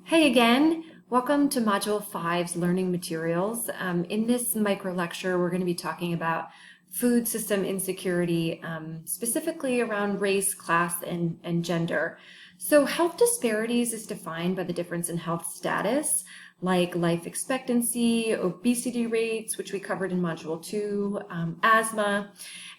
Hey again, welcome to Module 5's Learning Materials. In this micro lecture, we're going to be talking about food system insecurity, specifically around race, class, and gender. So health disparities is defined by the difference in health status, like life expectancy, obesity rates, which we covered in Module 2, asthma.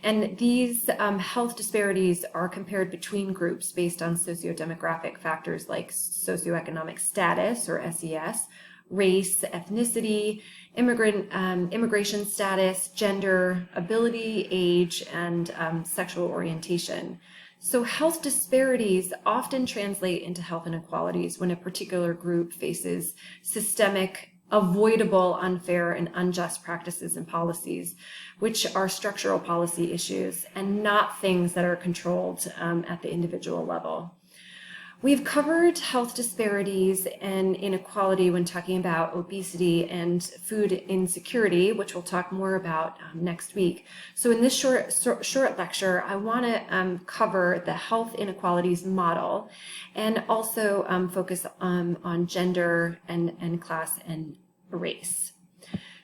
And these health disparities are compared between groups based on sociodemographic factors like socioeconomic status, or SES, race, ethnicity, immigration status, gender, ability, age, and sexual orientation. So health disparities often translate into health inequalities when a particular group faces systemic, avoidable, unfair, and unjust practices and policies, which are structural policy issues and not things that are controlled at the individual level. We've covered health disparities and inequality when talking about obesity and food insecurity, which we'll talk more about next week. So in this short lecture, I want to cover the health inequalities model and also focus on gender and class and race.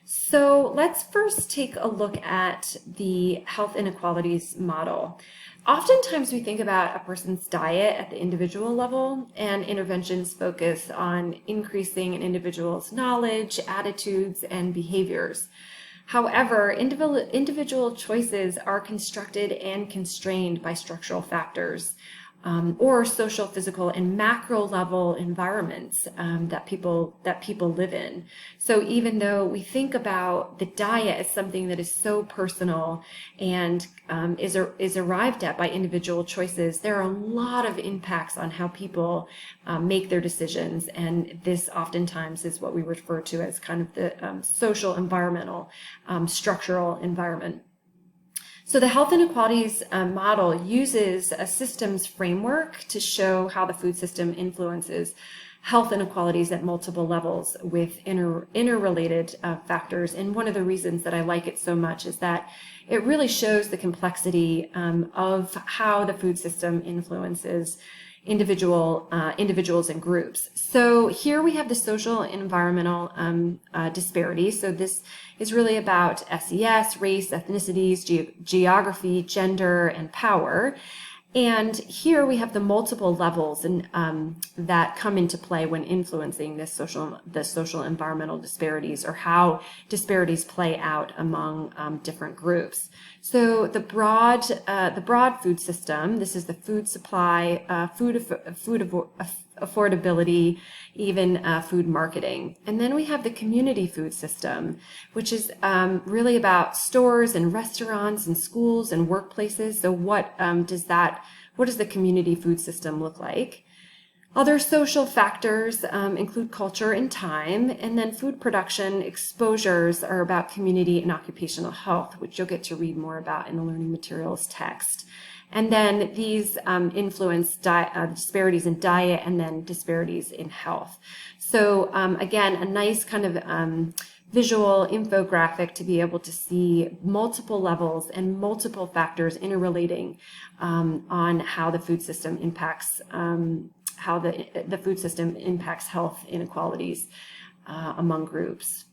So let's first take a look at the health inequalities model. Oftentimes we think about a person's diet at the individual level, and interventions focus on increasing an individual's knowledge, attitudes, and behaviors. However, individual choices are constructed and constrained by structural factors or social, physical, and macro level environments that people live in. So even though we think about the diet as something that is so personal and is arrived at by individual choices, there are a lot of impacts on how people make their decisions, and this oftentimes is what we refer to as kind of the social, environmental, structural environment. So the health inequalities model uses a systems framework to show how the food system influences health inequalities at multiple levels with interrelated factors. And one of the reasons that I like it so much is that it really shows the complexity of how the food system influences individuals and groups. So here we have the social and environmental disparities. So this is really about SES, race, ethnicities, geography, gender, and power. And here we have the multiple levels that come into play when influencing the social environmental disparities, or how disparities play out among different groups. So the broad food system. This is the food supply, food affordability, even food marketing. And then we have the community food system, which is really about stores and restaurants and schools and workplaces. So what does the community food system look like? Other social factors include culture and time, and then food production exposures are about community and occupational health, which you'll get to read more about in the learning materials text. And then these influence disparities in diet and then disparities in health. So again, a nice kind of visual infographic to be able to see multiple levels and multiple factors interrelating on how the food system impacts health inequalities among groups.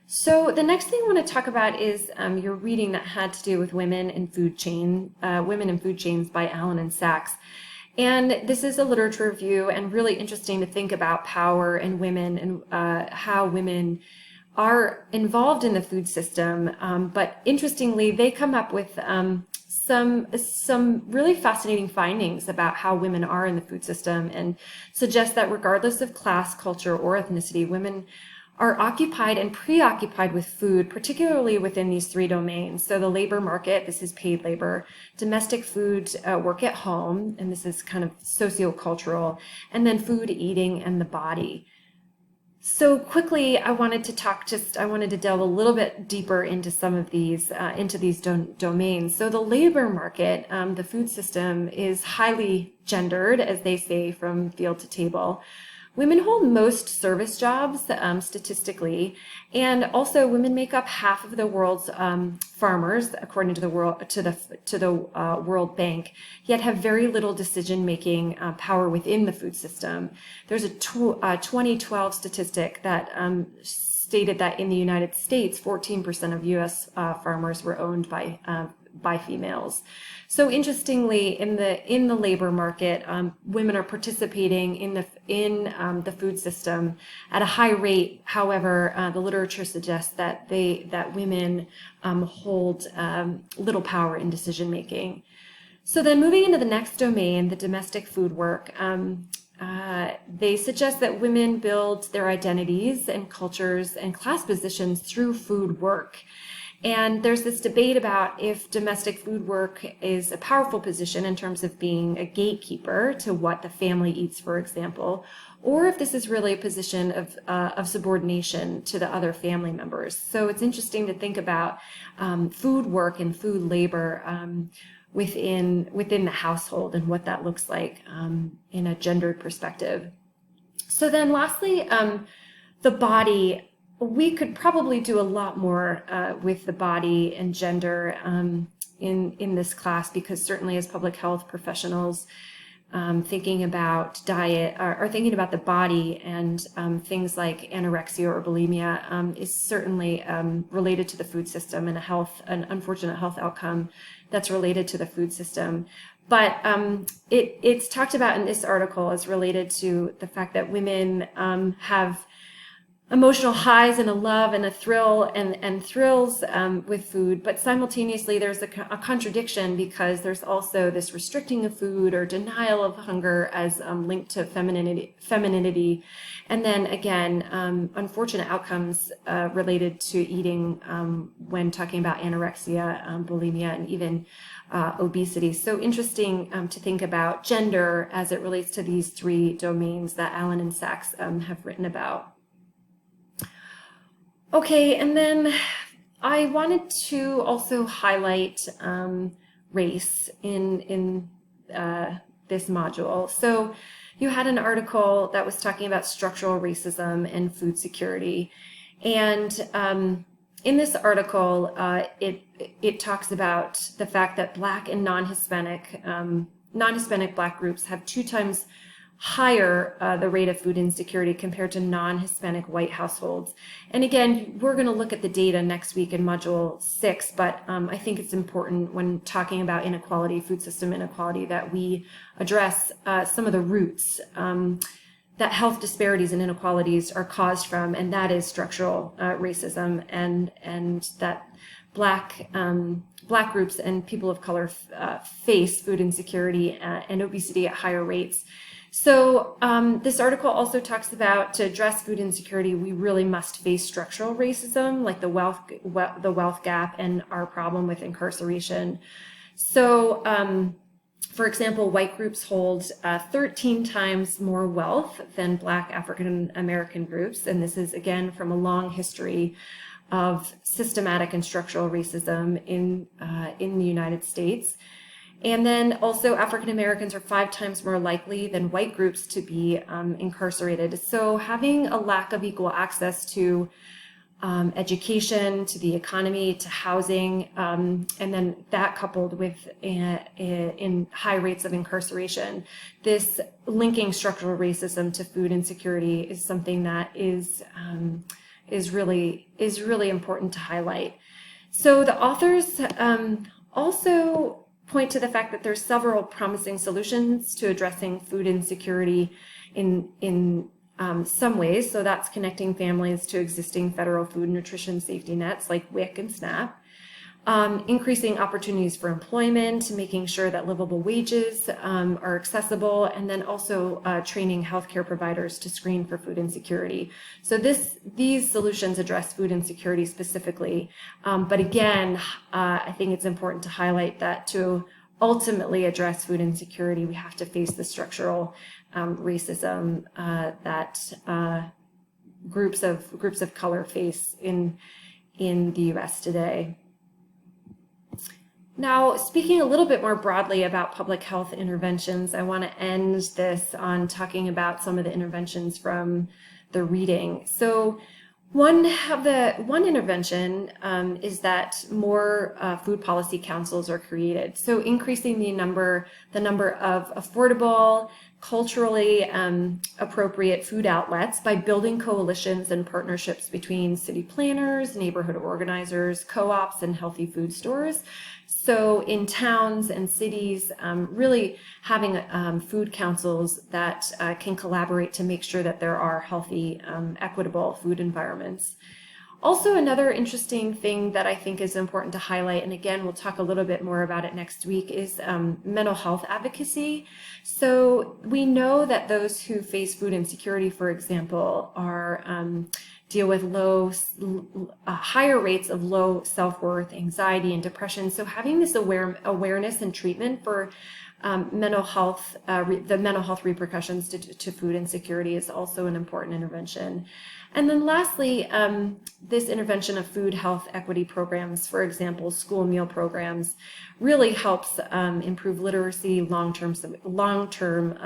So the next thing I want to talk about is your reading that had to do with Women in Food Chains by Allen and Sachs. And this is a literature review, and really interesting to think about power and women and how women are involved in the food system. But interestingly, they come up with some really fascinating findings about how women are in the food system, and suggest that regardless of class, culture, or ethnicity, women are occupied and preoccupied with food, particularly within these three domains. So the labor market, this is paid labor, domestic food, work at home, and this is kind of sociocultural, and then food, eating, and the body. So quickly, I wanted to delve a little bit deeper into some of these, domains. So the labor market, the food system, is highly gendered, as they say, from field to table, Women hold most service jobs statistically, and also women make up half of the world's farmers, according to the World Bank. Yet have very little decision-making power within the food system. There's a 2012 statistic that stated that in the United States, 14% of U.S. Farmers were owned by females. So interestingly, in the labor market, women are participating in the food system at a high rate. However, the literature suggests that women hold little power in decision making. So then, moving into the next domain, the domestic food work. They suggest that women build their identities and cultures and class positions through food work. And there's this debate about if domestic food work is a powerful position in terms of being a gatekeeper to what the family eats, for example, or if this is really a position of subordination to the other family members. So it's interesting to think about food work and food labor within the household and what that looks like in a gendered perspective. So then lastly, the body. We could probably do a lot more with the body and gender in this class, because certainly as public health professionals, thinking about diet or thinking about the body and things like anorexia or bulimia is certainly related to the food system and an unfortunate health outcome that's related to the food system. But it's talked about in this article as related to the fact that women have emotional highs and a love and a thrill and thrills with food, but simultaneously there's a contradiction, because there's also this restricting of food or denial of hunger as linked to femininity, and then again unfortunate outcomes related to eating when talking about anorexia, bulimia, and even obesity. So interesting to think about gender as it relates to these three domains that Allen and Sachs have written about. Okay, and then I wanted to also highlight race in this module. So you had an article that was talking about structural racism and food security. And in this article, it talks about the fact that Black and non-Hispanic Black groups have 2 times higher the rate of food insecurity compared to non-Hispanic white households. And again, we're going to look at the data next week in Module 6, but I think it's important when talking about inequality, food system inequality, that we address some of the roots that health disparities and inequalities are caused from, and that is structural racism, and that Black groups and people of color face food insecurity and obesity at higher rates. So this article also talks about, to address food insecurity, we really must face structural racism, like the wealth gap and our problem with incarceration. So, for example, white groups hold 13 times more wealth than Black African American groups, and this is again from a long history of systematic and structural racism in the United States. And then also African Americans are 5 times more likely than white groups to be incarcerated. So having a lack of equal access to education, to the economy, to housing, and then that coupled with in high rates of incarceration, this linking structural racism to food insecurity is something that is really important to highlight. So the authors also point to the fact that there's several promising solutions to addressing food insecurity in some ways. So that's connecting families to existing federal food nutrition safety nets like WIC and SNAP, increasing opportunities for employment, making sure that livable wages are accessible, and then also training healthcare providers to screen for food insecurity. So these solutions address food insecurity specifically. But again, I think it's important to highlight that to ultimately address food insecurity, we have to face the structural racism that groups of color face in the U.S. today. Now, speaking a little bit more broadly about public health interventions, I want to end this on talking about some of the interventions from the reading. So one intervention is that more food policy councils are created. So increasing the number of affordable, culturally appropriate food outlets by building coalitions and partnerships between city planners, neighborhood organizers, co-ops, and healthy food stores. So in towns and cities, really having food councils that can collaborate to make sure that there are healthy, equitable food environments. Also, another interesting thing that I think is important to highlight, and again, we'll talk a little bit more about it next week, is mental health advocacy. So we know that those who face food insecurity, for example, deal with higher rates of low self-worth, anxiety, and depression. So having this awareness and treatment for mental health, the mental health repercussions to food insecurity is also an important intervention. And then lastly, this intervention of food health equity programs, for example, school meal programs, really helps improve literacy, long-term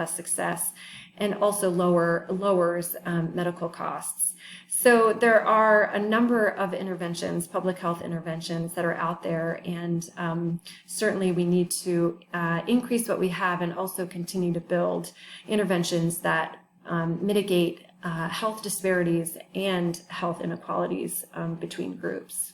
success, and also lowers medical costs. So there are a number of interventions, public health interventions that are out there, and certainly we need to increase what we have and also continue to build interventions that mitigate health disparities and health inequalities between groups.